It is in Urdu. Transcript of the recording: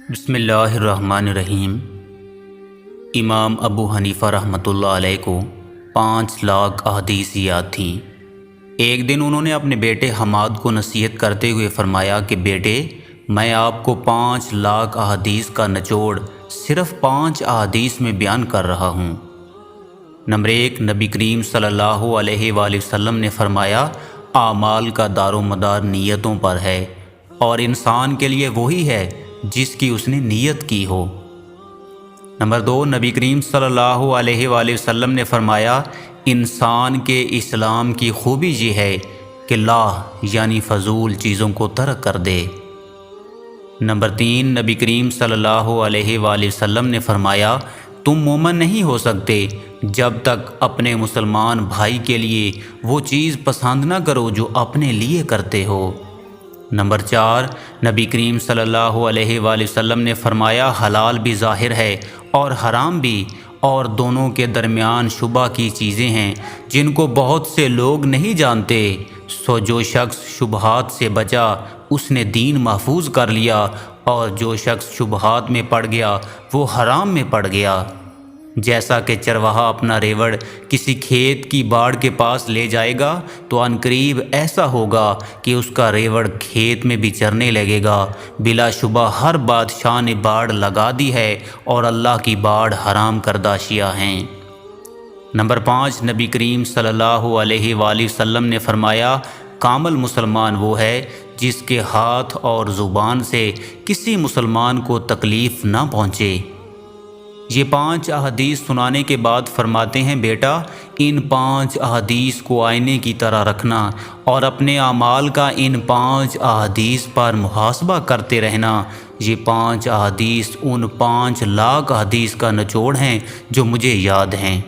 بسم اللہ الرحمن الرحیم۔ امام ابو حنیفہ رحمۃ اللہ علیہ کو 5 لاکھ احادیث یاد تھیں۔ ایک دن انہوں نے اپنے بیٹے حماد کو نصیحت کرتے ہوئے فرمایا کہ بیٹے، میں آپ کو 5 لاکھ احادیث کا نچوڑ صرف 5 احادیث میں بیان کر رہا ہوں۔ نمبر 1، نبی کریم صلی اللہ علیہ وآلہ وسلم نے فرمایا، اعمال کا دار و مدار نیتوں پر ہے، اور انسان کے لیے وہی ہے جس کی اس نے نیت کی ہو۔ نمبر 2، نبی کریم صلی اللہ علیہ وآلہ وسلم نے فرمایا، انسان کے اسلام کی خوبی یہ ہے کہ لا یعنی فضول چیزوں کو ترک کر دے۔ نمبر 3، نبی کریم صلی اللہ علیہ وآلہ وسلم نے فرمایا، تم مومن نہیں ہو سکتے جب تک اپنے مسلمان بھائی کے لیے وہ چیز پسند نہ کرو جو اپنے لیے کرتے ہو۔ نمبر 4، نبی کریم صلی اللہ علیہ وآلہ وسلم نے فرمایا، حلال بھی ظاہر ہے اور حرام بھی، اور دونوں کے درمیان شبہ کی چیزیں ہیں جن کو بہت سے لوگ نہیں جانتے، سو جو شخص شبہات سے بچا اس نے دین محفوظ کر لیا، اور جو شخص شبہات میں پڑ گیا وہ حرام میں پڑ گیا۔ جیسا کہ چرواہا اپنا ریوڑ کسی کھیت کی باڑ کے پاس لے جائے گا تو عنقریب ایسا ہوگا کہ اس کا ریوڑ کھیت میں بھی چرنے لگے گا۔ بلا شبہ ہر بادشاہ نے باڑ لگا دی ہے اور اللہ کی باڑ حرام کردہ اشیاء ہیں۔ نمبر 5، نبی کریم صلی اللہ علیہ وآلہ وسلم نے فرمایا، کامل مسلمان وہ ہے جس کے ہاتھ اور زبان سے کسی مسلمان کو تکلیف نہ پہنچے۔ یہ 5 احادیث سنانے کے بعد فرماتے ہیں، بیٹا، ان 5 احادیث کو آئینے کی طرح رکھنا اور اپنے اعمال کا ان 5 احادیث پر محاسبہ کرتے رہنا۔ یہ 5 احادیث ان 5 لاکھ احادیث کا نچوڑ ہیں جو مجھے یاد ہیں۔